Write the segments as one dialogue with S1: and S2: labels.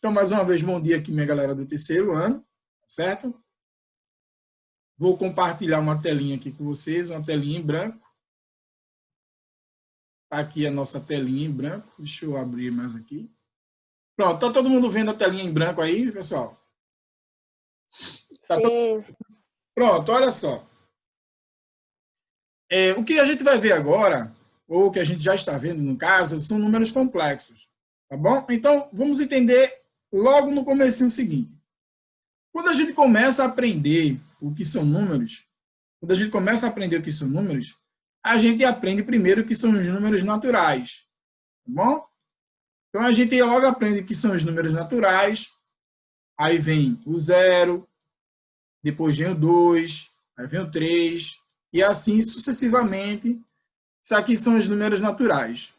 S1: Então, mais uma vez, bom dia aqui, minha galera do terceiro ano, certo? Vou compartilhar uma telinha aqui com vocês, uma telinha em branco. Tá aqui a nossa telinha em branco. Deixa eu abrir mais aqui. Pronto, tá todo mundo vendo a telinha em branco aí, pessoal? Tá
S2: Sim.
S1: Pronto, olha só. O que a gente vai ver agora, ou o que a gente já está vendo no caso, são números complexos, tá bom? Então, vamos entender logo no comecinho o seguinte. Quando a gente começa a aprender o que são números, a gente aprende primeiro o que são os números naturais, tá bom? Então, a gente logo aprende o que são os números naturais, aí vem o 0, depois vem o 2, aí vem o 3, e assim sucessivamente. Isso aqui são os números naturais.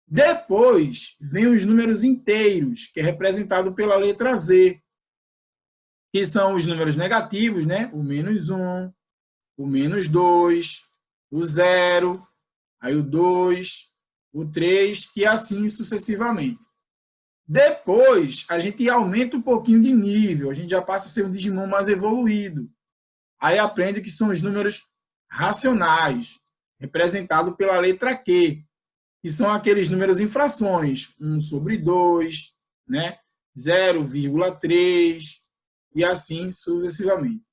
S1: Depois vem os números inteiros, que é representado pela letra Z, que são os números negativos, né? O -1, o -2, o 0, aí o 2, o 3 e assim sucessivamente. Depois, a gente aumenta um pouquinho de nível, a gente já passa a ser um Digimon mais evoluído. Aí aprende que são os números racionais, representado pela letra Q, que são aqueles números em frações, 1/2, né? 0,3 e assim sucessivamente.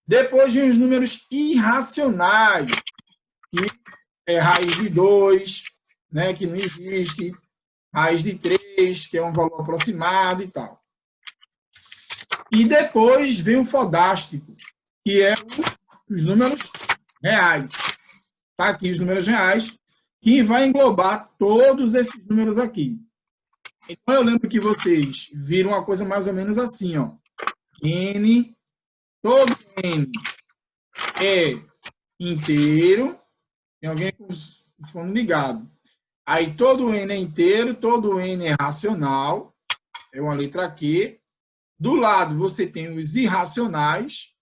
S1: Depois vem os números irracionais, que é raiz de 2, né? Que não existe, raiz de 3, que é um valor aproximado e tal. E depois vem o fodástico, que é os números reais. Tá aqui os números reais, que vai englobar todos esses números aqui. Então, eu lembro que vocês viram uma coisa mais ou menos assim, ó. N, todo N é inteiro. Tem alguém com o fone ligado. Aí, todo N é inteiro, todo N é racional. É uma letra Q. Do lado, você tem os irracionais.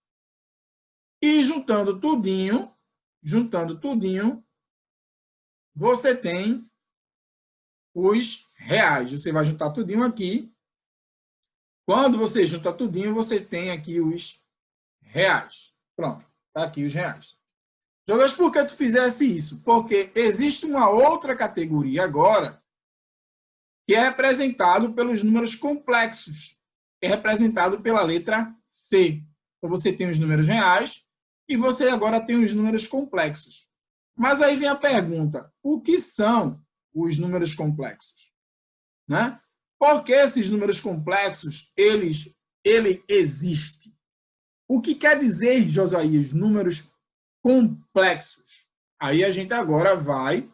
S1: E juntando tudinho, você tem os reais. Você vai juntar tudinho aqui. Quando você junta tudinho, você tem aqui os reais. Pronto, tá aqui os reais. Jogas, por que tu fizesse isso? Porque existe uma outra categoria agora que é representado pelos números complexos, que é representado pela letra C. Então, você tem os números reais e você agora tem os números complexos. Mas aí vem a pergunta, o que são os números complexos? Né? Por que esses números complexos, ele existe? O que quer dizer, Josias, números complexos? Aí a gente agora vai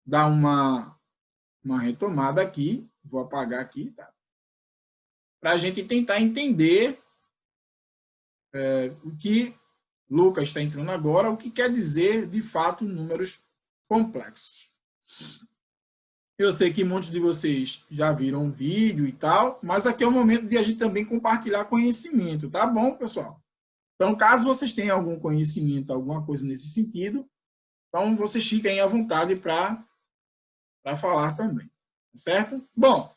S1: dar uma retomada aqui, vou apagar aqui, tá? Para a gente tentar entender o que Lucas está entrando agora, o que quer dizer, de fato, números complexos. Eu sei que muitos de vocês já viram um vídeo e tal, mas aqui é o momento de a gente também compartilhar conhecimento, tá bom, pessoal? Então, caso vocês tenham algum conhecimento, alguma coisa nesse sentido, então vocês fiquem à vontade para falar também, certo? Bom,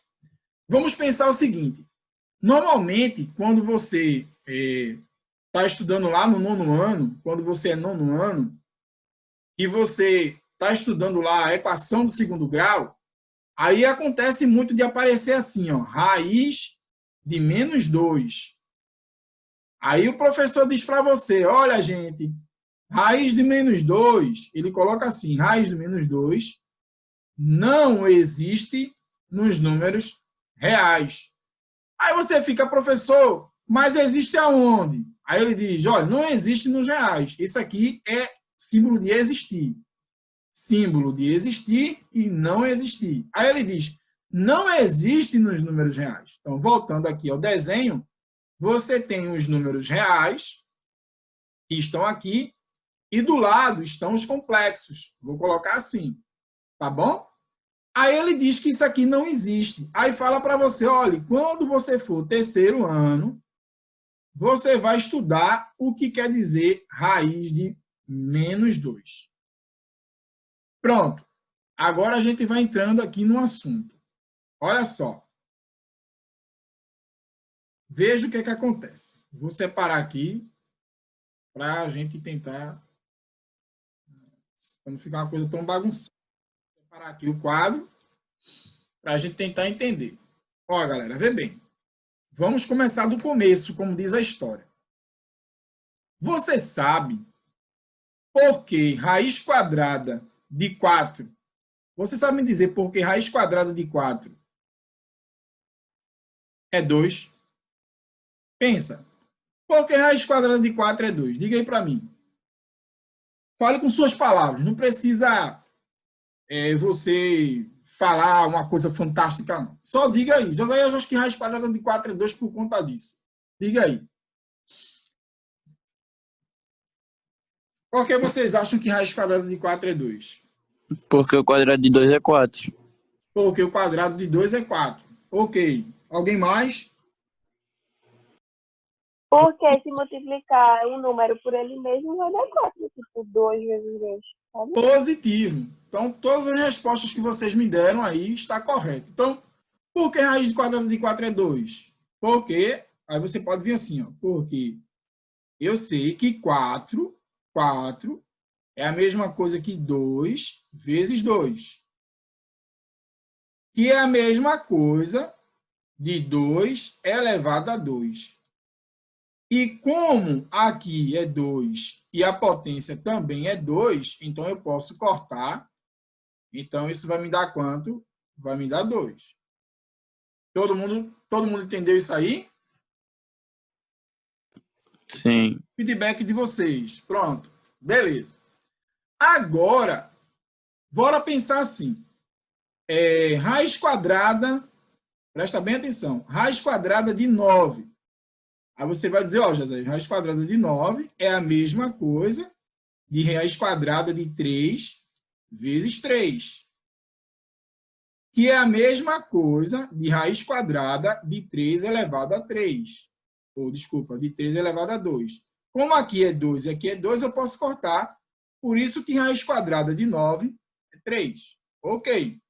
S1: vamos pensar o seguinte. Normalmente, quando você está estudando lá no 9º ano, quando você é 9º ano, e você está estudando lá a equação do 2º grau, aí acontece muito de aparecer assim, ó, raiz de -2. Aí o professor diz para você, olha, gente, raiz de -2, ele coloca assim, raiz de -2 não existe nos números reais. Aí você fica, professor, mas existe aonde? Aí ele diz, olha, não existe nos reais. Isso aqui é símbolo de existir. Símbolo de existir e não existir. Aí ele diz, não existe nos números reais. Então, voltando aqui ao desenho, você tem os números reais, que estão aqui, e do lado estão os complexos. Vou colocar assim, tá bom? Aí ele diz que isso aqui não existe. Aí fala para você, olha, quando você for terceiro ano, você vai estudar o que quer dizer raiz de -2. Pronto. Agora a gente vai entrando aqui no assunto. Olha só. veja o que é que acontece. Vou separar aqui para a gente tentar, para não ficar uma coisa tão bagunçada. Vou separar aqui o quadro para a gente tentar entender. Ó, galera, vê bem. Vamos começar do começo, como diz a história. Você sabe por que raiz quadrada de 4? Você sabe me dizer por que raiz quadrada de 4 é 2? Pensa. Por que raiz quadrada de 4 é 2? Diga aí para mim. Fale com suas palavras. Não precisa você falar uma coisa fantástica, não. Só diga aí. José, eu acho que raiz quadrada de 4 é 2 por conta disso. Diga aí. Por que vocês acham que raiz quadrada de 4 é 2?
S2: Porque o quadrado de 2 é 4.
S1: Porque o quadrado de 2 é 4. Ok. Alguém mais?
S3: Porque se multiplicar um número por ele mesmo, vai dar 4. Tipo, 2 vezes 2. Sabe?
S1: Positivo. Então, todas as respostas que vocês me deram aí está correto. Então, por que raiz quadrada de 4 é 2? Porque, aí você pode vir assim, ó, porque eu sei que 4 é a mesma coisa que 2 vezes 2. Que é a mesma coisa de 2 elevado a 2. E como aqui é 2 e a potência também é 2, então eu posso cortar. Então, isso vai me dar quanto? Vai me dar 2. Todo mundo entendeu isso aí?
S2: Sim.
S1: Feedback de vocês. Pronto. Beleza. Agora, bora pensar assim. Raiz quadrada, presta bem atenção, raiz quadrada de 9. Aí você vai dizer, ó, José, raiz quadrada de 9 é a mesma coisa de raiz quadrada de 3 vezes 3. Que é a mesma coisa de raiz quadrada de 3 elevado a 3. Ou, desculpa, de 3 elevado a 2. Como aqui é 2 e aqui é 2, eu posso cortar. Por isso que raiz quadrada de 9 é 3. Ok.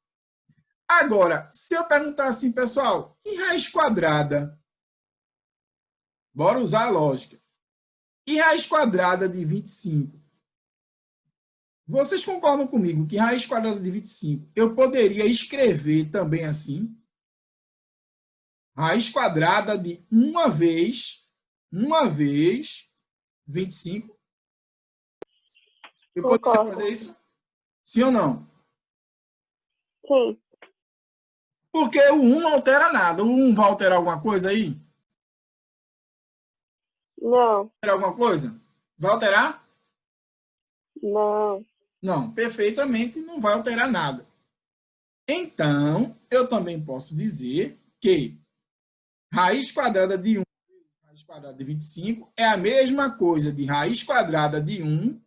S1: Agora, se eu perguntar assim, pessoal, e raiz quadrada? Bora usar a lógica. E raiz quadrada de 25? Vocês concordam comigo que raiz quadrada de 25 eu poderia escrever também assim? Raiz quadrada de 1 vezes 25. Eu poderia fazer isso? Sim ou não?
S3: Sim.
S1: Porque o 1 não altera nada. O 1 vai alterar alguma coisa aí?
S3: Não.
S1: Alterar alguma coisa? Vai alterar?
S3: Não.
S1: Não, perfeitamente não vai alterar nada. Então, eu também posso dizer que raiz quadrada de 1 raiz quadrada de 25 é a mesma coisa de raiz quadrada de 1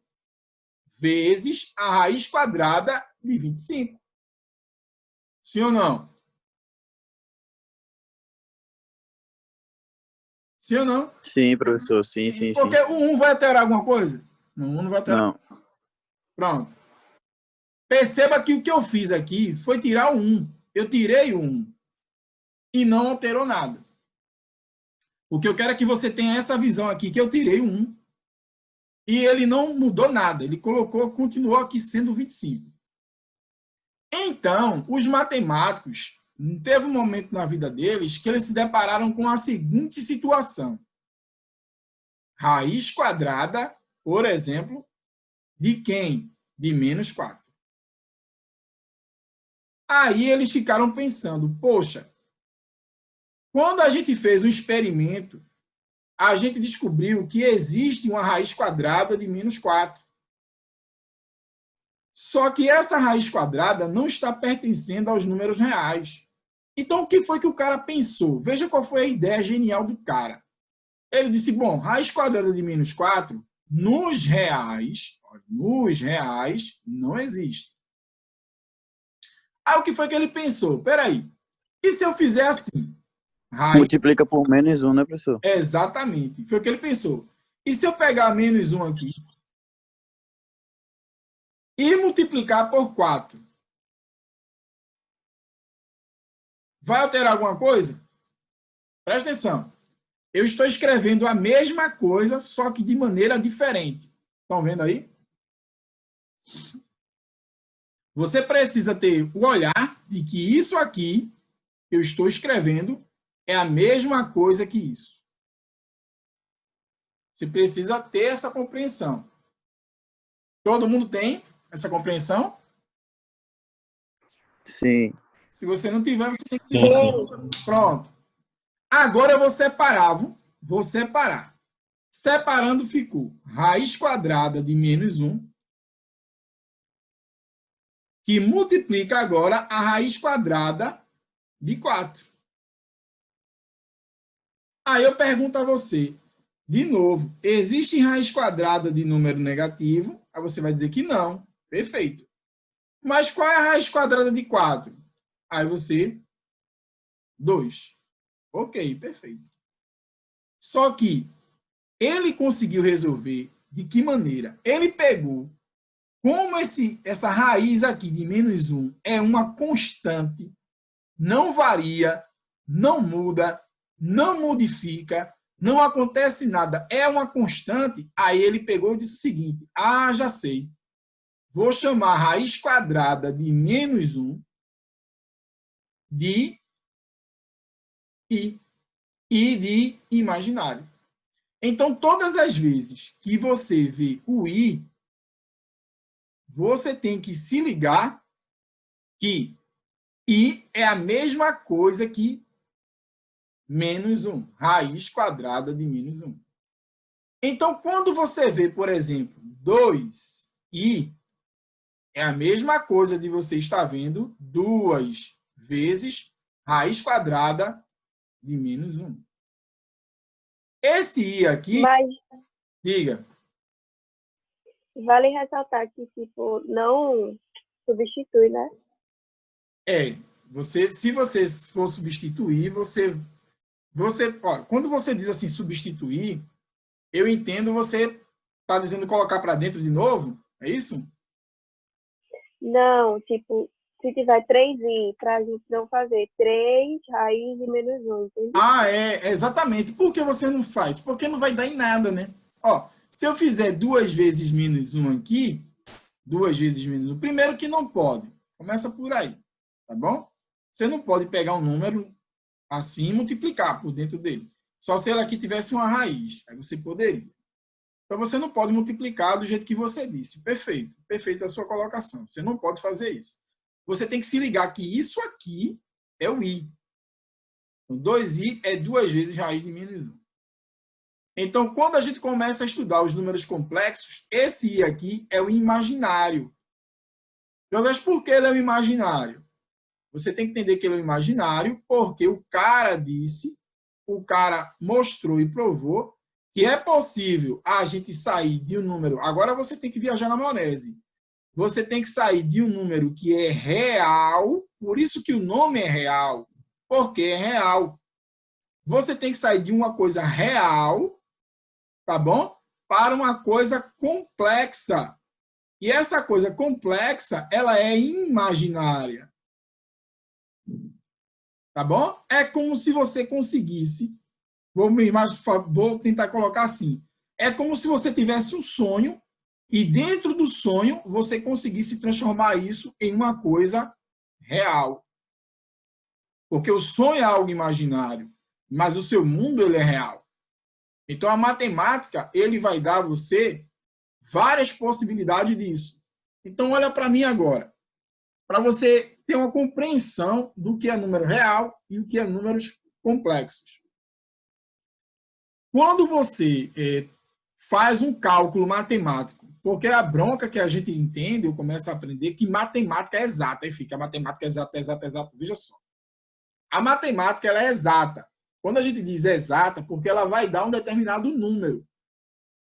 S1: vezes a raiz quadrada de 25. Sim ou não? Sim ou não?
S2: Sim, professor. Sim, sim, sim.
S1: Porque o 1 vai alterar alguma coisa? Não, o 1 não vai alterar.
S2: Não.
S1: Pronto. Perceba que o que eu fiz aqui foi tirar o 1. Eu tirei o 1 e não alterou nada. O que eu quero é que você tenha essa visão aqui, que eu tirei o 1 e ele não mudou nada. Ele continuou aqui sendo 25. Então, os matemáticos, teve um momento na vida deles que eles se depararam com a seguinte situação. Raiz quadrada, por exemplo, de quem? De menos 4. Aí eles ficaram pensando, poxa, quando a gente fez um experimento, a gente descobriu que existe uma raiz quadrada de menos 4. Só que essa raiz quadrada não está pertencendo aos números reais. Então, o que foi que o cara pensou? Veja qual foi a ideia genial do cara. Ele disse, bom, raiz quadrada de menos 4, nos reais não existe. Aí, o que foi que ele pensou? Peraí, e se eu fizer assim?
S2: Multiplica por menos 1, né, professor?
S1: Exatamente, foi o que ele pensou. E se eu pegar menos 1 aqui e multiplicar por 4? Vai alterar alguma coisa? Presta atenção. Eu estou escrevendo a mesma coisa, só que de maneira diferente. Estão vendo aí? Você precisa ter o olhar de que isso aqui que eu estou escrevendo é a mesma coisa que isso. Você precisa ter essa compreensão. Todo mundo tem essa compreensão?
S2: Sim.
S1: Se você não tiver, você tem que...
S3: Sim.
S1: Pronto. Agora eu vou separar. Vou separar. Separando ficou raiz quadrada de menos 1, que multiplica agora a raiz quadrada de 4. Aí eu pergunto a você, de novo, existe raiz quadrada de número negativo? Aí você vai dizer que não. Perfeito. Mas qual é a raiz quadrada de 4? Aí você, 2. Ok, perfeito. Só que ele conseguiu resolver de que maneira? Ele pegou, como essa raiz aqui de menos 1 é uma constante, não varia, não muda, não modifica, não acontece nada, é uma constante, aí ele pegou e disse o seguinte, já sei, vou chamar a raiz quadrada de menos 1 de I, I de imaginário. Então, todas as vezes que você vê o I, você tem que se ligar que I é a mesma coisa que menos 1, raiz quadrada de menos 1. Então, quando você vê, por exemplo, 2i, é a mesma coisa de você estar vendo 2 vezes raiz quadrada de menos 1. Esse i aqui...
S3: Mas
S1: diga.
S3: vale ressaltar que, tipo, não substitui, né?
S1: Se você for substituir, olha, quando você diz assim, substituir, eu entendo você está dizendo colocar para dentro de novo, é isso?
S3: Não, tipo, se tiver 3i, para a gente não fazer 3 raiz de menos 1, entendeu?
S1: Exatamente. Por que você não faz? Porque não vai dar em nada, né? Ó, se eu fizer 2 vezes menos 1 aqui, 2 vezes menos 1, primeiro que não pode. Começa por aí, tá bom? Você não pode pegar um número assim e multiplicar por dentro dele. Só se ela aqui tivesse uma raiz, aí você poderia. Então, você não pode multiplicar do jeito que você disse. Perfeito. Perfeito a sua colocação. Você não pode fazer isso. Você tem que se ligar que isso aqui é o i. Então, 2i é 2 vezes raiz de menos 1. Então, quando a gente começa a estudar os números complexos, esse i aqui é o imaginário. Então, mas por que ele é o imaginário? Você tem que entender que ele é o imaginário porque o cara disse, o cara mostrou e provou que é possível a gente sair de um número... Agora você tem que viajar na maionese. Você tem que sair de um número que é real, por isso que o nome é real, porque é real. Você tem que sair de uma coisa real, tá bom? Para uma coisa complexa. E essa coisa complexa, ela é imaginária. Tá bom? É como se você conseguisse... Vou tentar colocar assim. É como se você tivesse um sonho e dentro do sonho você conseguisse transformar isso em uma coisa real. Porque o sonho é algo imaginário, mas o seu mundo ele é real. Então a matemática ele vai dar a você várias possibilidades disso. Então olha para mim agora, para você ter uma compreensão do que é número real e o que é números complexos. Quando você faz um cálculo matemático, porque a bronca que a gente entende, eu começo a aprender que matemática é exata, e fica a matemática é exata, exata, exata. Veja só. A matemática ela é exata. Quando a gente diz exata, porque ela vai dar um determinado número.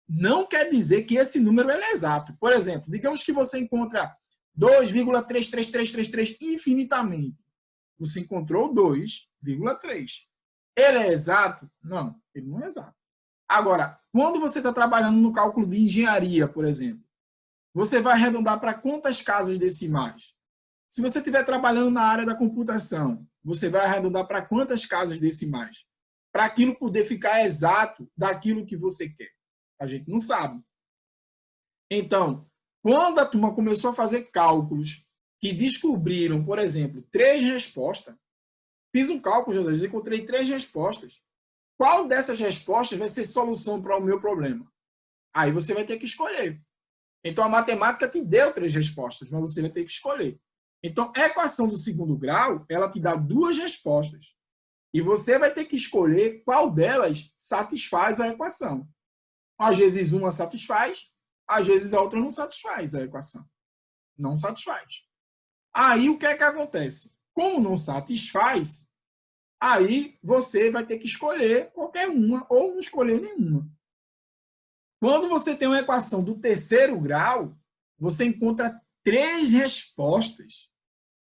S1: Não quer dizer que esse número é exato. Por exemplo, digamos que você encontra 2,33333 infinitamente. Você encontrou 2,3. Ele é exato? Não, ele não é exato. Agora, quando você está trabalhando no cálculo de engenharia, por exemplo, você vai arredondar para quantas casas decimais? Se você estiver trabalhando na área da computação, você vai arredondar para quantas casas decimais? para aquilo poder ficar exato daquilo que você quer? A gente não sabe. Então, quando a turma começou a fazer cálculos que descobriram, por exemplo, 3 respostas, fiz um cálculo, José, encontrei 3 respostas. Qual dessas respostas vai ser solução para o meu problema? Aí você vai ter que escolher. Então, a matemática te deu 3 respostas, mas você vai ter que escolher. Então, a equação do segundo grau, ela te dá 2 respostas. E você vai ter que escolher qual delas satisfaz a equação. Às vezes uma satisfaz, às vezes a outra não satisfaz a equação. Não satisfaz. Aí, o que é que acontece? Como não satisfaz, aí você vai ter que escolher qualquer uma ou não escolher nenhuma. Quando você tem uma equação do terceiro grau, você encontra 3 respostas.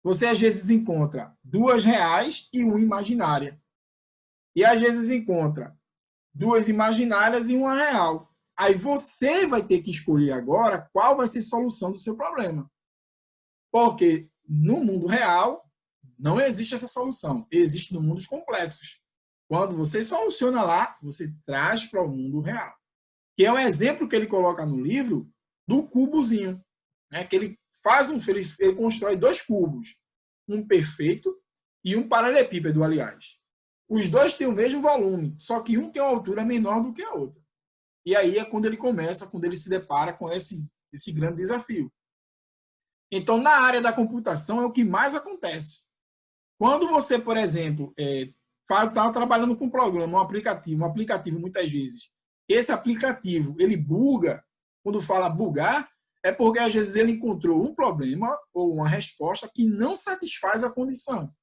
S1: Você, às vezes, encontra 2 reais e 1 imaginária. E, às vezes, encontra 2 imaginárias e 1 real. Aí você vai ter que escolher agora qual vai ser a solução do seu problema. Porque no mundo real não existe essa solução. Existe no mundo dos complexos. Quando você soluciona lá, você traz para o mundo real. Que é um exemplo que ele coloca no livro do cubozinho. Né? Que ele constrói 2 cubos. Um perfeito e um paralelepípedo, aliás. Os 2 têm o mesmo volume, só que um tem uma altura menor do que a outra. E aí é quando ele se depara com esse grande desafio. Então, na área da computação, é o que mais acontece. Quando você, por exemplo, está trabalhando com um programa, um aplicativo muitas vezes, esse aplicativo, ele buga, quando fala bugar, é porque às vezes ele encontrou um problema ou uma resposta que não satisfaz a condição.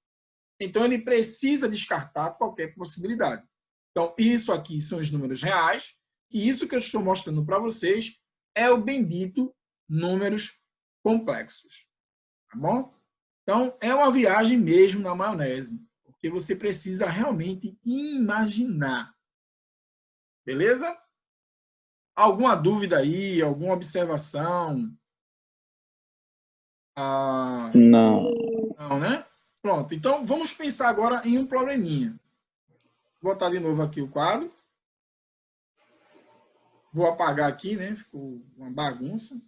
S1: Então, ele precisa descartar qualquer possibilidade. Então, isso aqui são os números reais, e isso que eu estou mostrando para vocês é o bendito números complexos. Tá bom? Então, é uma viagem mesmo na maionese, porque você precisa realmente imaginar. Beleza? Alguma dúvida aí? Alguma observação?
S2: Não.
S1: Não, né? Pronto. Então, vamos pensar agora em um probleminha. Vou botar de novo aqui o quadro. Vou apagar aqui, né? Ficou uma bagunça.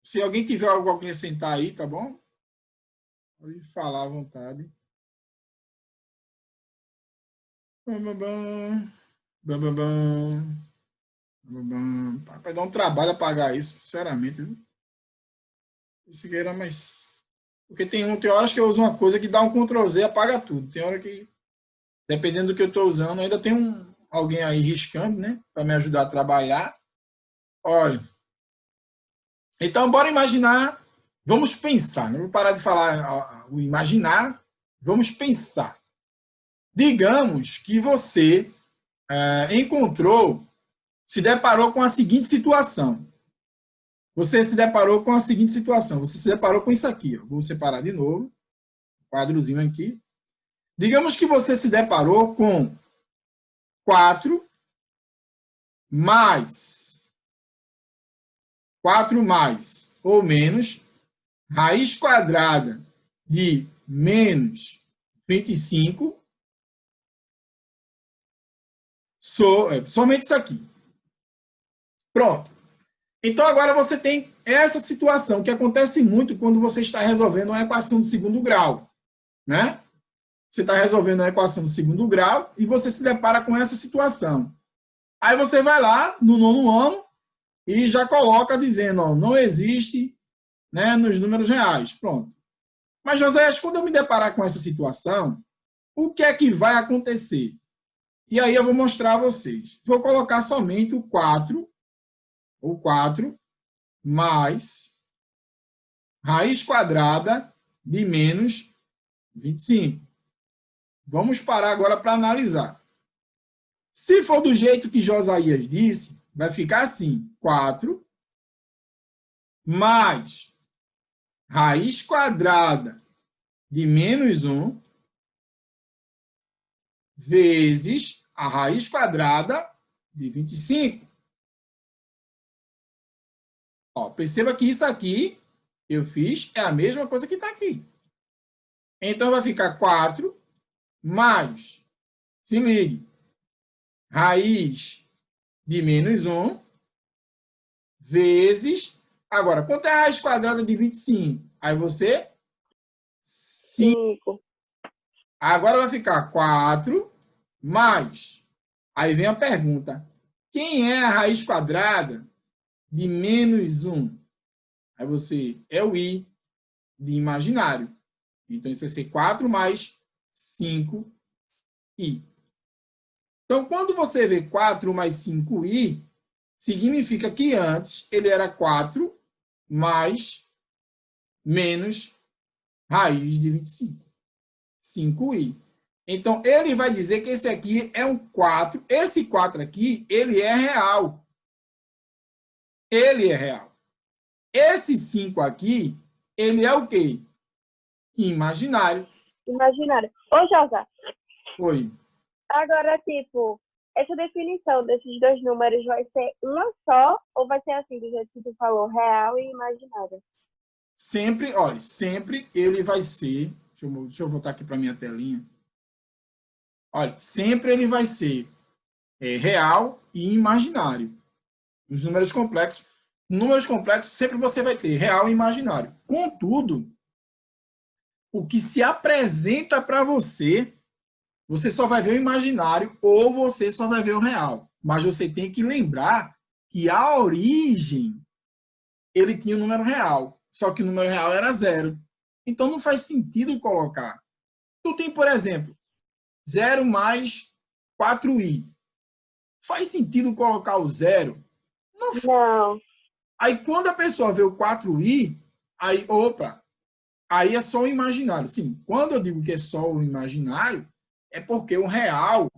S1: Se alguém tiver algo a acrescentar aí, tá bom? Pode falar à vontade. Vai dar um trabalho apagar isso, sinceramente. Viu? Esse aqui era mais... Porque tem horas que eu uso uma coisa que dá um Ctrl+Z e apaga tudo. Tem hora que, dependendo do que eu estou usando, ainda tem alguém aí riscando, né? Para me ajudar a trabalhar. Olha. Então, bora imaginar. Vamos pensar. Não vou parar de falar o imaginar. Vamos pensar. Digamos que você se deparou com a seguinte situação. Você se deparou com a seguinte situação. Você se deparou com isso aqui. Ó. Vou separar de novo. Quadrozinho aqui. Digamos que você se deparou com 4 mais ou menos raiz quadrada de menos 25. Somente isso aqui. Pronto. Então, agora você tem essa situação que acontece muito quando você está resolvendo uma equação do segundo grau. Né? Você está resolvendo a equação do segundo grau e você se depara com essa situação. Aí você vai lá no 9º ano e já coloca dizendo, ó, não existe, né, nos números reais. Pronto. Mas, José, quando eu me deparar com essa situação, o que é que vai acontecer? E aí eu vou mostrar a vocês. Vou colocar somente o 4 mais raiz quadrada de menos 25. Vamos parar agora para analisar. Se for do jeito que Josias disse, vai ficar assim, 4 mais raiz quadrada de menos 1 vezes a raiz quadrada de 25. Ó, perceba que isso aqui eu fiz é a mesma coisa que está aqui. Então, vai ficar 4 mais Se ligue. Raiz de menos 1 vezes... Agora, quanto é a raiz quadrada de 25? Aí você... 5. Agora vai ficar 4 mais... Aí vem a pergunta. Quem é a raiz quadrada de menos 1? Aí você... É o i de imaginário. Então, isso vai ser 4 mais 5i. Então, quando você vê 4 mais 5i, significa que antes ele era 4 mais menos raiz de 25. 5i. Então, ele vai dizer que esse aqui é um 4. Esse 4 aqui, ele é real. Ele é real. Esse 5 aqui, ele é o quê? Imaginário.
S3: Imaginário. Ô, Josa.
S1: Oi.
S3: Agora, tipo, essa definição desses dois números vai ser uma só ou vai ser assim, do jeito que tu falou, real e imaginário?
S1: Sempre, olha, sempre ele vai ser... Deixa eu voltar aqui para a minha telinha. Olha, sempre ele vai ser real e imaginário. Os números complexos. Números complexos sempre você vai ter real e imaginário. Contudo, o que se apresenta para você, você só vai ver o imaginário ou você só vai ver o real. Mas você tem que lembrar que a origem, ele tinha um número real. Só que o número real era 0. Então, não faz sentido colocar. Tu tem, por exemplo, 0 mais 4i. Faz sentido colocar o 0?
S3: Não.
S1: Aí, quando a pessoa vê o 4i, aí, opa, aí é só o imaginário. Sim, quando eu digo que é só o imaginário, é porque o real,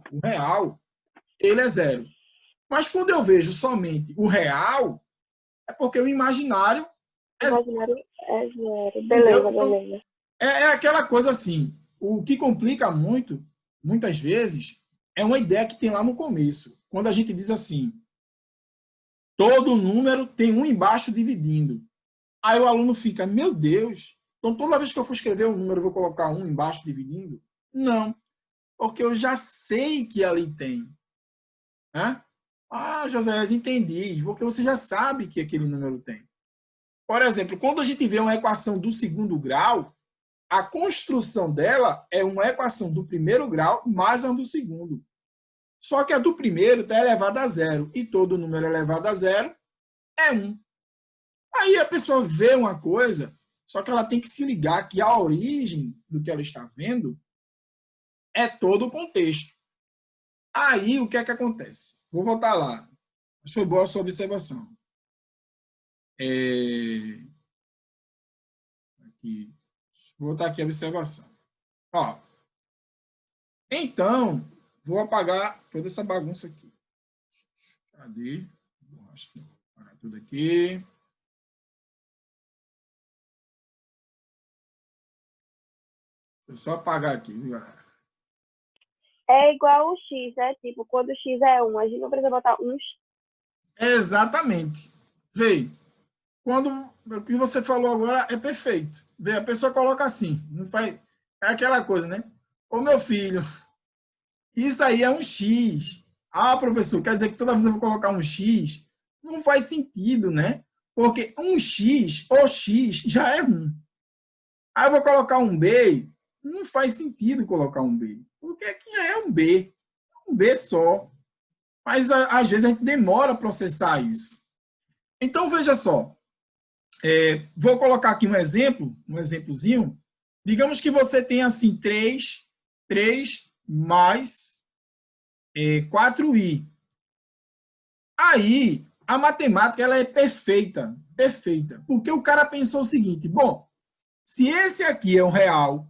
S1: ele é 0. Mas quando eu vejo somente o real, é porque o imaginário é 0.
S3: Imaginário é 0. Beleza,
S1: Então,
S3: beleza.
S1: é aquela coisa assim, o que complica muito, muitas vezes, é uma ideia que tem lá no começo. Quando a gente diz assim, todo número tem um embaixo dividindo. Aí o aluno fica, meu Deus, então toda vez que eu for escrever um número, eu vou colocar um embaixo dividindo? Não, porque eu já sei que ali tem. Né? Ah, José, entendi, porque você já sabe que aquele número tem. Por exemplo, quando a gente vê uma equação do segundo grau, a construção dela é uma equação do primeiro grau mais uma do segundo. Só que a do primeiro está elevada a 0. E todo número elevado a 0 é 1. Aí a pessoa vê uma coisa, só que ela tem que se ligar que a origem do que ela está vendo é todo o contexto. Aí o que é que acontece? Vou voltar lá. Mas foi boa a sua observação. Aqui. Vou botar aqui a observação. Ó. Então, vou apagar toda essa bagunça aqui. Cadê? Acho que vou apagar tudo aqui. Vou só apagar aqui, viu, galera?
S3: É igual o X, né? Tipo, quando o X é 1, a gente não precisa botar 1.
S1: Exatamente. Veio. Quando o que você falou agora é perfeito. Vê, a pessoa coloca assim, não faz, é aquela coisa, né? Ô, meu filho, isso aí é um X. Ah, professor, quer dizer que toda vez eu vou colocar um X? Não faz sentido, né? Porque um X, o X, já é 1. Aí eu vou colocar um B, não faz sentido colocar um B. Porque aqui já é um B só. Mas, às vezes, a gente demora a processar isso. Então, veja só. Vou colocar aqui um exemplozinho. Digamos que você tem assim 3 mais 4i. Aí, a matemática ela é perfeita, porque o cara pensou o seguinte, bom, se esse aqui é o real,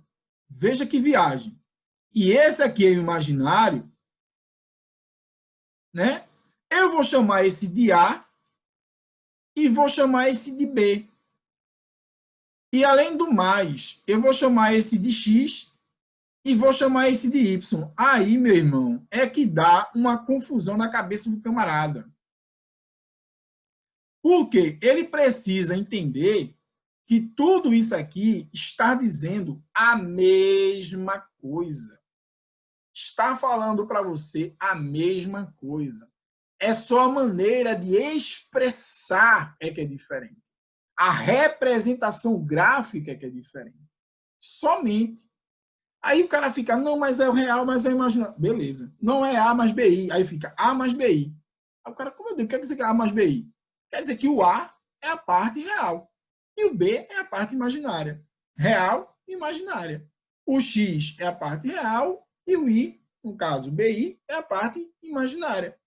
S1: veja que viagem, e esse aqui é o imaginário, né? Eu vou chamar esse de A e vou chamar esse de B. E, além do mais, eu vou chamar esse de X e vou chamar esse de Y. Aí, meu irmão, é que dá uma confusão na cabeça do camarada. Por quê? Ele precisa entender que tudo isso aqui está dizendo a mesma coisa. está falando para você a mesma coisa. É só a maneira de expressar é que é diferente. A representação gráfica é que é diferente. Somente. Aí o cara fica, não, mas é o real, mas é o imaginário. Beleza. Não é A mais BI. Aí fica A mais BI. Aí o cara, como eu digo, o que quer dizer que é A mais BI? Quer dizer que o A é a parte real. E o B é a parte imaginária. Real e imaginária. O X é a parte real e o Y, no caso, o BI, é a parte imaginária.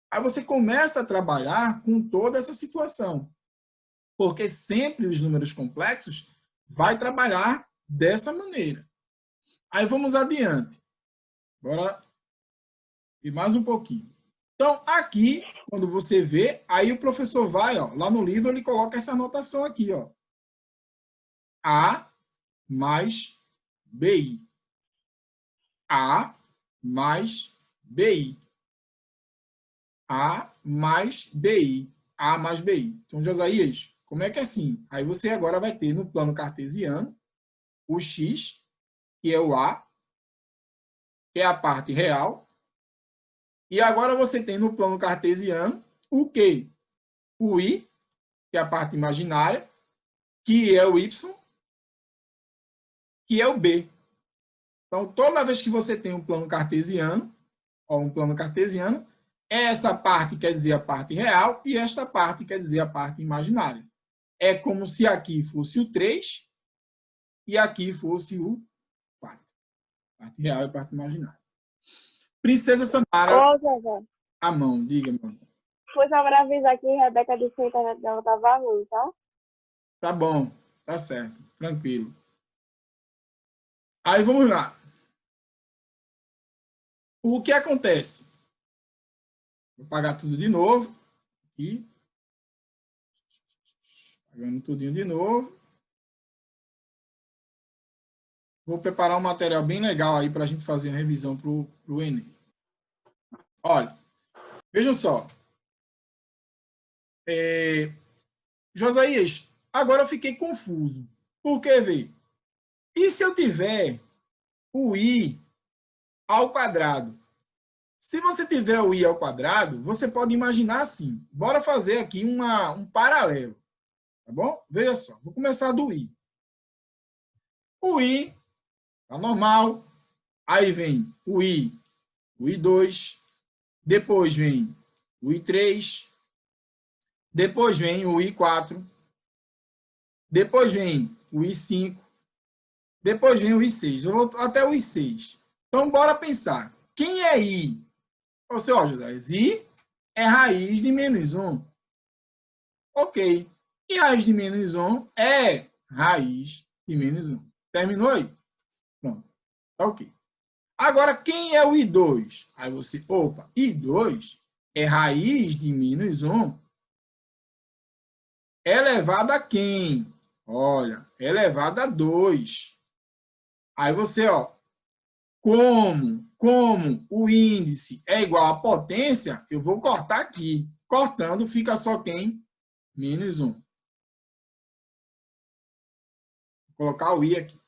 S1: Aí você começa a trabalhar com toda essa situação. Porque sempre os números complexos vai trabalhar dessa maneira. Aí vamos adiante. Bora ir mais um pouquinho. Então, aqui, quando você vê, aí o professor vai, ó, lá no livro, ele coloca essa anotação aqui, ó. A mais BI. A mais BI. A mais BI. A mais BI. Então, Josias, como é que é assim? Aí você agora vai ter no plano cartesiano o X, que é o A, que é a parte real. E agora você tem no plano cartesiano o quê? O Y, que é a parte imaginária, que é o Y, que é o B. Então, toda vez que você tem um plano cartesiano, ó, um plano cartesiano, essa parte quer dizer a parte real e esta parte quer dizer a parte imaginária. É como se aqui fosse o 3 e aqui fosse o 4. Parte real e parte imaginária. Princesa Samara,
S3: Ô, Zezé,
S1: a mão, diga, mano.
S3: foi só para avisar que a Rebeca disse que a internet dela tava ruim, tá?
S1: Tá bom, tá certo, tranquilo. Aí vamos lá. O que acontece? Vou pagar tudo de novo. Aqui. Pagando tudinho de novo. Vou preparar um material bem legal aí para a gente fazer a revisão para o Enem. Olha, vejam só. Josias, agora eu fiquei confuso. Por quê, vê? E se eu tiver o I ao quadrado? Se você tiver o I ao quadrado, você pode imaginar assim. Bora fazer aqui um paralelo. Tá bom? Veja só. Vou começar do I. O I tá normal. Aí vem o I2. Depois vem o I3. Depois vem o I4. Depois vem o I5. Depois vem o I6. Eu vou até o I6. Então, bora pensar. Quem é I? Você, ó, José, I é raiz de menos 1. Ok. E raiz de menos 1 é raiz de menos 1. Terminou aí? Pronto. Tá ok. Agora, quem é o I2? Aí você, opa, I2 é raiz de menos 1 elevado a quem? Olha, elevado a 2. Aí você, ó, como o índice é igual à potência, eu vou cortar aqui. Cortando, fica só quem? Menos 1. Vou colocar o I aqui.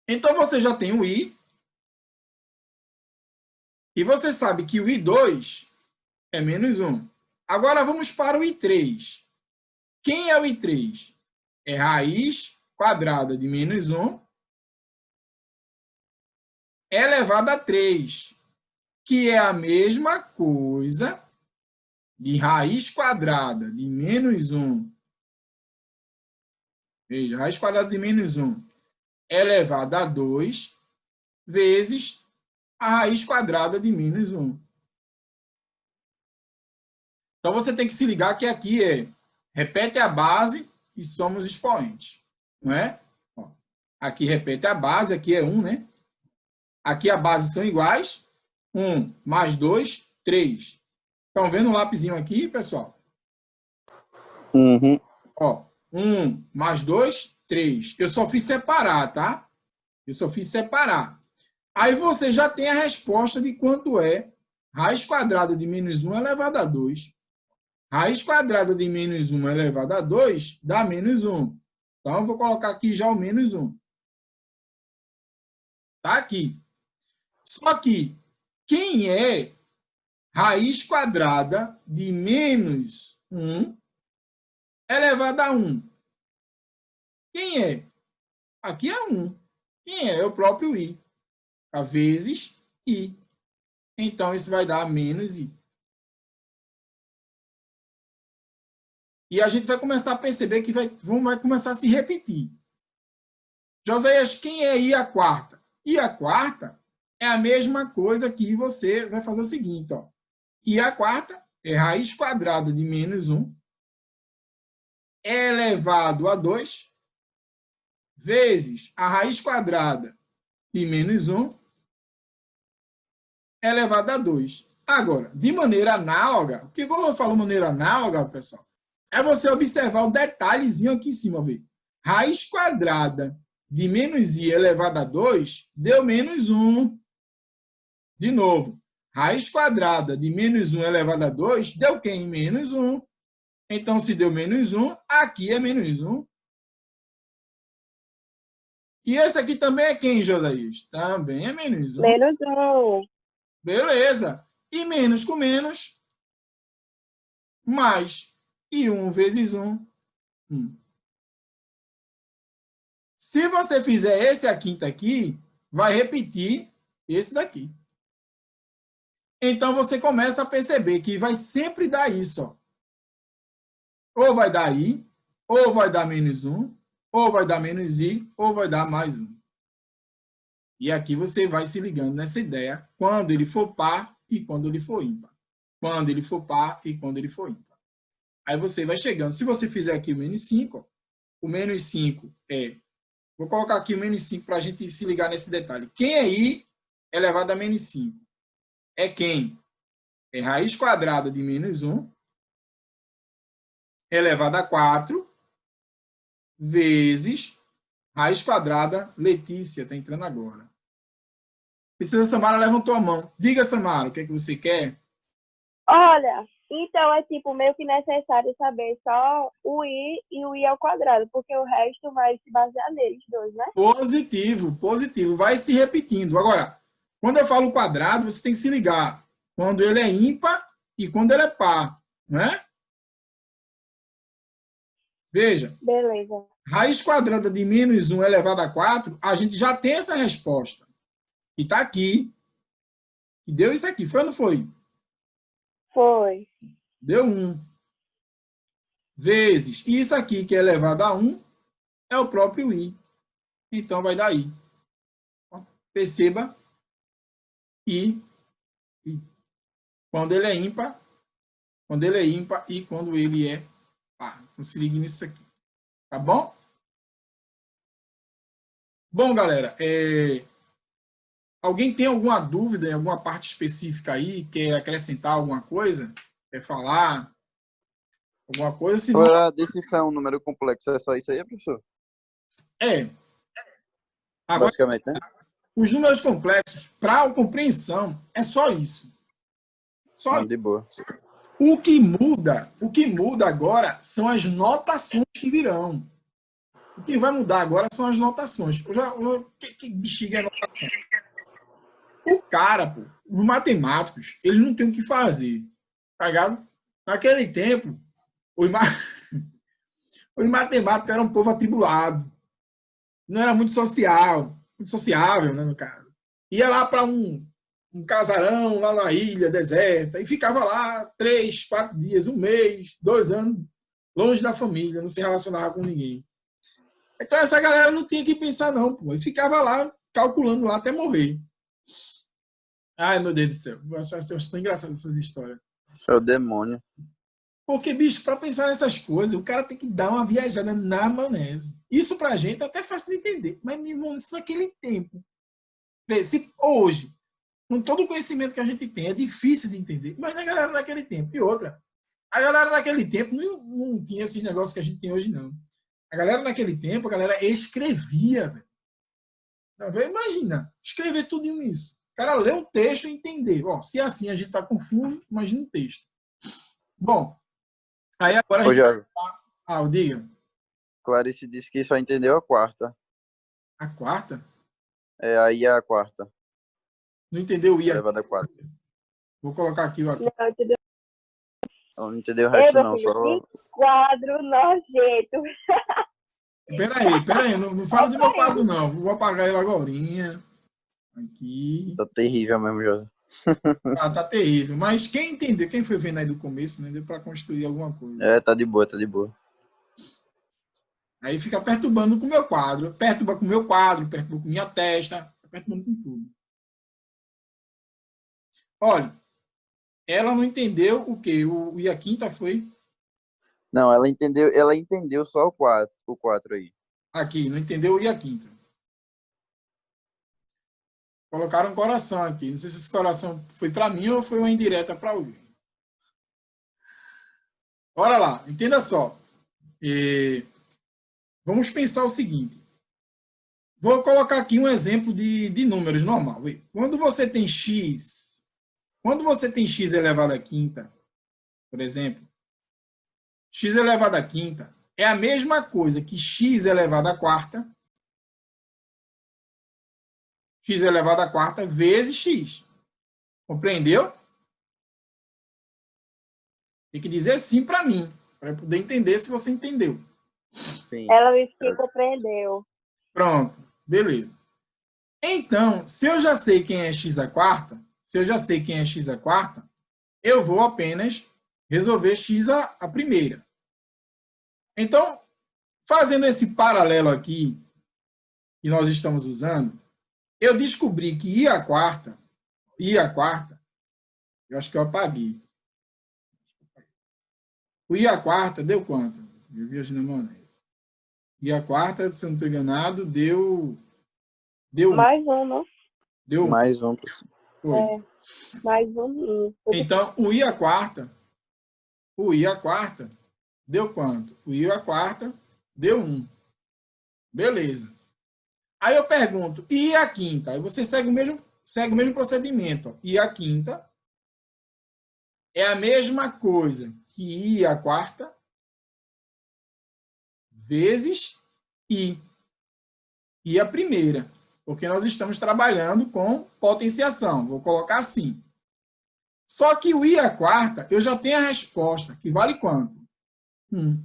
S1: Então, você já tem o I. E você sabe que o I2 é menos 1. Agora, vamos para o I3. Quem é o I3? É raiz quadrada de menos 1 elevado a 3, que é a mesma coisa de raiz quadrada de menos 1. Veja, raiz quadrada de menos 1 elevado a 2 vezes a raiz quadrada de menos 1. Então, você tem que se ligar que aqui repete a base e somos expoentes. Não é? Ó, aqui repete a base, aqui é 1, né? Aqui a base são iguais. 1 mais 2, 3. Estão vendo o lapisinho aqui, pessoal?
S2: Uhum.
S1: Ó, 1 mais 2, 3. Eu só fiz separar, tá? Eu só fiz separar. Aí você já tem a resposta de quanto é raiz quadrada de menos 1 elevado a 2. Raiz quadrada de menos 1 elevado a 2 dá menos 1. Então, eu vou colocar aqui já o menos 1. Tá aqui. Só que quem é raiz quadrada de menos 1 elevado a 1? Quem é? Aqui é 1. Quem é? É o próprio i. A vezes i. Então, isso vai dar menos i. E a gente vai começar a perceber que vai começar a se repetir. Josias, quem é i à quarta? I à quarta é a mesma coisa que você vai fazer o seguinte, ó. I à quarta é raiz quadrada de menos 1 elevado a 2 vezes a raiz quadrada de menos 1 elevado a 2. Agora, de maneira análoga, o que quando eu falo maneira análoga, pessoal, é você observar o detalhezinho aqui em cima, ver. Raiz quadrada de menos i elevado a 2 deu menos 1. De novo, raiz quadrada de menos 1 elevado a 2 deu quem? Menos 1. Então, se deu menos 1, aqui é menos 1. E esse aqui também é quem, Josias? Também é menos 1.
S3: Menos 1.
S1: Beleza. E menos com menos, mais. E 1 vezes 1, 1. Se você fizer esse a quinta aqui, vai repetir esse daqui. Então, você começa a perceber que vai sempre dar isso, ó. Ou vai dar i, ou vai dar menos 1, ou vai dar menos i, ou vai dar mais 1. E aqui você vai se ligando nessa ideia quando ele for par e quando ele for ímpar. Quando ele for par e quando ele for ímpar. Aí você vai chegando. Se você fizer aqui o menos 5, ó, o menos 5 é... Vou colocar aqui o menos 5 para a gente se ligar nesse detalhe. Quem é i elevado a menos 5? É quem? É raiz quadrada de menos 1 elevado a 4 vezes raiz quadrada. Letícia está entrando agora. Precisa, Samara levantou a mão. Diga, Samara, o que é que você quer?
S3: Olha, então é tipo meio que necessário saber só o i e o i ao quadrado, porque o resto vai se basear neles dois, né?
S1: Positivo, positivo. Vai se repetindo. Agora, quando eu falo quadrado, você tem que se ligar. Quando ele é ímpar e quando ele é par, né? Veja.
S3: Beleza.
S1: Raiz quadrada de menos 1 elevado a 4, a gente já tem essa resposta. E está aqui. E deu isso aqui. Foi ou não foi?
S3: Foi.
S1: Deu 1. Vezes. E isso aqui, que é elevado a 1, é o próprio i. Então, vai dar i. Perceba. I. Quando ele é ímpar. Quando ele é ímpar e quando ele é par. Então, se ligue nisso aqui. Tá bom? Bom, galera, alguém tem alguma dúvida em alguma parte específica aí? Quer acrescentar alguma coisa? Quer falar alguma coisa? Senão...
S2: Para decifrar um número complexo, é só isso aí, professor?
S1: Agora,
S2: basicamente, né?
S1: os números complexos, para a compreensão, é só isso. Só
S2: Não, de boa.
S1: o que muda agora são as notações que virão. O que vai mudar agora são as notações. Que bexiga é notação? O cara, pô, os matemáticos, eles não têm o que fazer. Tá ligado? Naquele tempo, os matemáticos eram um povo atribulado. Não era muito muito sociável, né, no caso. Ia lá para um casarão, lá na ilha deserta, e ficava lá 3, 4 dias, um mês, 2 anos, longe da família, não se relacionava com ninguém. Então essa galera não tinha que pensar, não, pô. E ficava lá, calculando lá até morrer. Ai, meu Deus do céu. Eu acho tão engraçado essas histórias.
S2: É o demônio.
S1: Porque, bicho, para pensar nessas coisas, o cara tem que dar uma viajada na maionese. Isso pra gente é até fácil de entender. Mas, meu irmão, isso naquele tempo. Se hoje, com todo o conhecimento que a gente tem, é difícil de entender. Mas na galera naquele tempo. E outra, a galera naquele tempo não tinha esses negócios que a gente tem hoje, não. A galera naquele tempo, a galera escrevia, velho. Imagina, escrever tudo isso. O cara lê um texto e entender. Bom, se assim a gente está confuso, imagina um texto. Bom, aí agora a gente... diga.
S2: Clarice disse que só entendeu a quarta.
S1: A quarta?
S2: Aí é a quarta.
S1: Não entendeu o I aqui?
S2: elevado a 4.
S1: Vou colocar aqui o aqui.
S3: Não, entendeu?
S2: Eu não entendi o
S3: Eu,
S2: resto,
S3: meu
S2: não.
S3: filho,
S2: Só...
S3: que quadro nojento.
S1: Peraí, não fala do meu
S3: pra
S1: quadro, não. Vou apagar ele agorinha. Aqui.
S2: Tá terrível mesmo, José.
S1: Ah, tá terrível. Mas quem entendeu, quem foi vendo aí do começo, né? Deu para construir alguma coisa.
S2: É, tá de boa, tá de boa.
S1: Aí fica perturbando com o meu quadro. Perturba com o meu quadro, perturba com minha testa. Fica perturbando com tudo. Olha, ela não entendeu o quê? O I a quinta foi
S2: Não, ela entendeu só o 4 aí.
S1: aqui. Não entendeu o I a quinta. Colocaram um coração aqui. Não sei se esse coração foi para mim ou foi uma indireta para alguém. Bora lá. Entenda só. Vamos pensar o seguinte. Vou colocar aqui um exemplo de números normal. Quando você tem x elevado à quinta, por exemplo, x elevado à quinta é a mesma coisa que x elevado à quarta, x elevado à quarta vezes x. Compreendeu? Tem que dizer sim para mim, para poder entender se você entendeu.
S2: Sim.
S3: Ela disse que compreendeu.
S1: Pronto, beleza. Então, se eu já sei quem é x à quarta, eu vou apenas resolver x a primeira. Então, fazendo esse paralelo aqui que nós estamos usando, eu descobri que i à quarta, eu acho que eu apaguei. O i à quarta deu quanto? Eu vi as memórias. I à quarta, se eu não estou enganado, deu
S3: Mais um, não?
S1: deu
S2: Mais um.
S1: foi.
S3: É, mais um.
S1: Então, o i à quarta deu quanto? O i à quarta deu 1. Beleza. Aí eu pergunto, e a quinta? Aí você segue o mesmo procedimento. Ó. E a quinta é a mesma coisa que i à quarta vezes i. I a primeira. Porque nós estamos trabalhando com potenciação. Vou colocar assim. Só que o i à quarta, eu já tenho a resposta, que vale quanto? 1.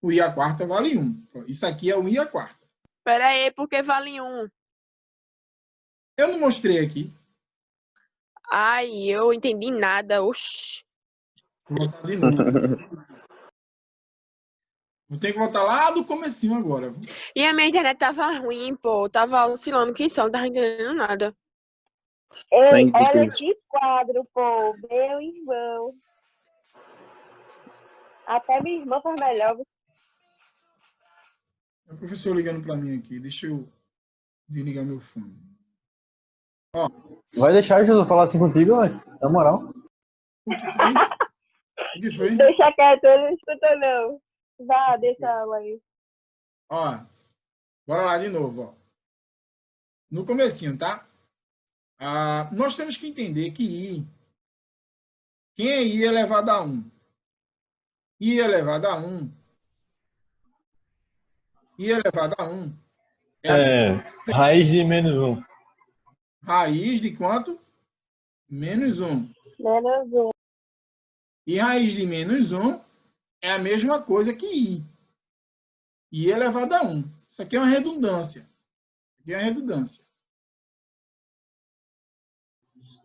S1: O i à quarta vale 1. Isso aqui é o i à quarta.
S4: Pera aí, porque vale 1.
S1: Eu não mostrei aqui.
S4: Ai, eu entendi nada. Oxi.
S1: Vou botar de novo. Vou ter que voltar lá do comecinho agora.
S4: E a minha internet tava ruim, pô. Tava oscilando que só, não tava entendendo nada.
S3: Ei,
S2: Sem
S3: ela
S2: dicas.
S3: que quadro, pô. Meu irmão. Até minha irmã faz melhor.
S1: O professor ligando para mim aqui. Deixa eu desligar meu fone. Ó,
S5: Vai deixar Jesus falar assim contigo, velho? Na moral.
S1: o que foi? O que foi?
S3: Deixa quieto, eu não escuto não. Vá, deixa ela aí.
S1: Ó, bora lá de novo. Ó. No comecinho, tá? Nós temos que entender que I... Quem é I elevado a 1? I elevado a 1. I elevado a 1 é a
S5: Raiz de -1.
S1: raiz de quanto? Menos 1.
S3: Menos um.
S1: E raiz de menos 1 é a mesma coisa que I. I elevado a 1. Isso aqui é uma redundância.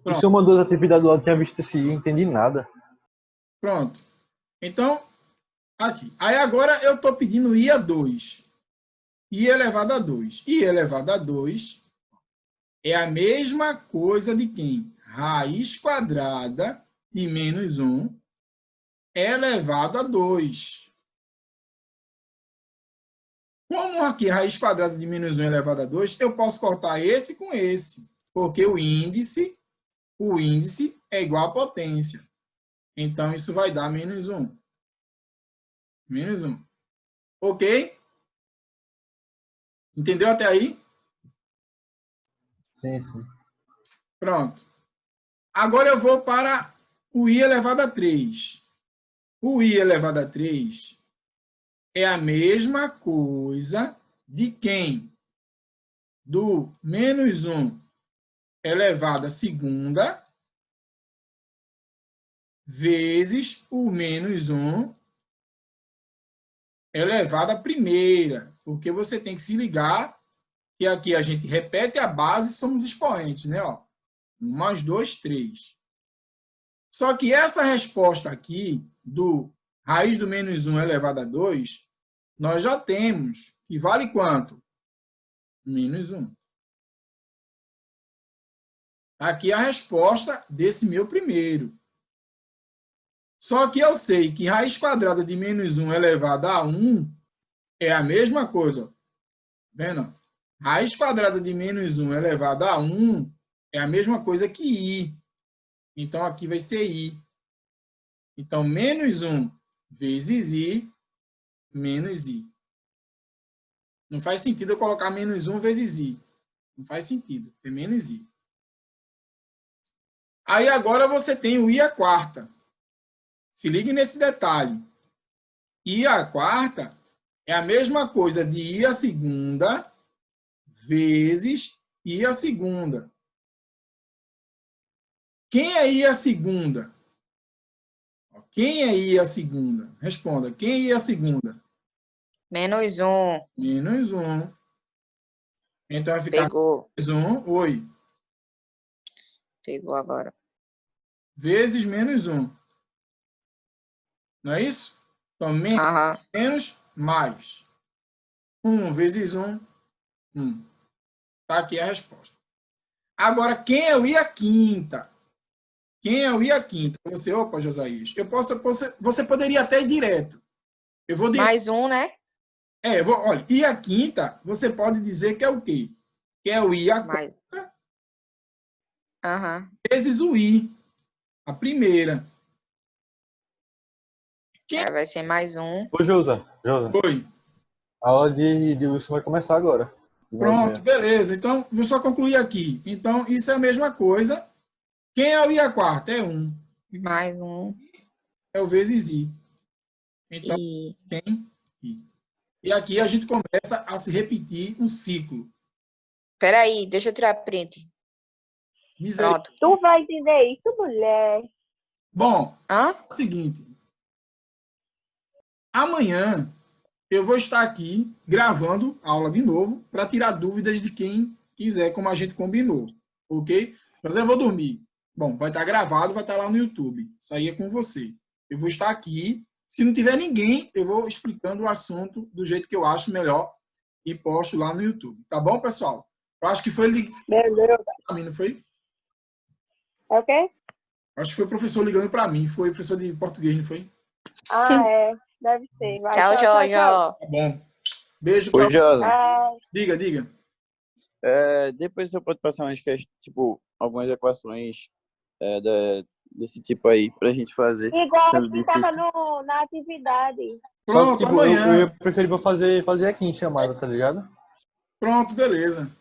S5: E se eu mandou as atividades lá, eu tinha visto esse I, entendi nada.
S1: Pronto. Então, aqui. Aí agora eu estou pedindo I a 2. I elevado a 2. I elevado a 2 é a mesma coisa de quem? Raiz quadrada de menos 1 elevado a 2. Como aqui raiz quadrada de menos 1 elevado a 2, eu posso cortar esse com esse, porque o índice é igual à potência. Então, isso vai dar menos 1. Menos 1. Ok? Entendeu até aí?
S5: Sim, sim.
S1: Pronto. Agora eu vou para o i elevado a 3. O i elevado a 3 é a mesma coisa de quem? Do menos 1 elevado à segunda vezes o menos 1 elevado à primeira. Porque você tem que se ligar que aqui a gente repete a base e somos expoentes, né? Ó, 1 mais 2, 3. Só que essa resposta aqui, do raiz do menos 1 elevado a 2, nós já temos, que vale quanto? Menos 1. Aqui a resposta desse meu primeiro. Só que eu sei que raiz quadrada de menos 1 elevado a 1 é a mesma coisa. Vendo? Raiz quadrada de menos 1 elevado a 1 é a mesma coisa que i. Então, aqui vai ser i. Então, menos 1 vezes i, menos i. Não faz sentido eu colocar menos 1 vezes i. Não faz sentido. É menos i. Aí, agora, você tem o i à quarta. Se ligue nesse detalhe. I à quarta é a mesma coisa de i à segunda vezes i à segunda. Quem é i à segunda? Quem é i à segunda? Responda. Quem é i à segunda?
S6: Menos 1.
S1: Menos 1. Então vai ficar
S6: Pegou.
S1: menos 1. Oi.
S6: Pegou agora.
S1: Vezes menos 1. Não é isso? Então, menos,
S6: Aham.
S1: menos, mais. 1 vezes 1, 1. Está aqui a resposta. Agora, quem é o i à quinta? Quem é o i à quinta? Você, opa, Josias. Você poderia até ir direto. Eu vou direto.
S6: Mais 1, né?
S1: Olha, i à quinta, você pode dizer que é o quê? Que é o i à
S6: Mais.
S1: quarta
S6: Aham.
S1: vezes o i, a primeira.
S6: Aí vai ser mais 1.
S5: Ô, Josa,
S1: Foi.
S5: a aula de Wilson vai começar agora.
S1: Pronto, beleza. Então, vou só concluir aqui. Então, isso é a mesma coisa. Quem é o i à quarta? É 1.
S6: Mais 1.
S1: É o vezes i. Então,
S6: E
S1: quem? I. E aqui a gente começa a se repetir um ciclo.
S6: peraí, deixa eu tirar print.
S1: Misericórdia.
S6: Pronto.
S3: Tu vai entender isso, mulher?
S1: Bom,
S6: Hã?
S1: é o seguinte. Amanhã eu vou estar aqui gravando a aula de novo para tirar dúvidas de quem quiser, como a gente combinou. Ok? Mas eu vou dormir. Bom, vai estar gravado, vai estar lá no YouTube. Isso aí é com você. Eu vou estar aqui. Se não tiver ninguém, eu vou explicando o assunto do jeito que eu acho melhor e posto lá no YouTube. Tá bom, pessoal? Eu acho que foi
S3: Beleza.
S1: para mim, não foi?
S3: É o quê?
S1: Acho que foi o professor ligando para mim. Foi o professor de português, não foi?
S3: Ah, é. Deve ser. Vai,
S6: Tchau, Jojo.
S1: Tá bom. Beijo
S2: Oi,
S1: para
S2: Josa.
S3: Ah,
S1: Diga.
S2: Depois você pode passar umas questões, tipo, algumas equações desse tipo aí pra gente fazer.
S3: igual
S2: Sendo
S3: que estava
S2: difícil.
S3: na atividade.
S5: Só
S1: Pronto,
S5: que, tipo, eu
S1: amanhã.
S5: ia preferir pra fazer aqui em chamada, tá ligado?
S1: Pronto, beleza.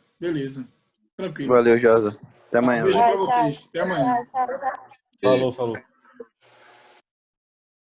S1: Tranquilo.
S2: Valeu, Josa. Até
S1: Tá, um
S2: amanhã.
S1: beijo
S2: Velho.
S1: para vocês. Até amanhã.
S3: Tchau.
S5: Falou.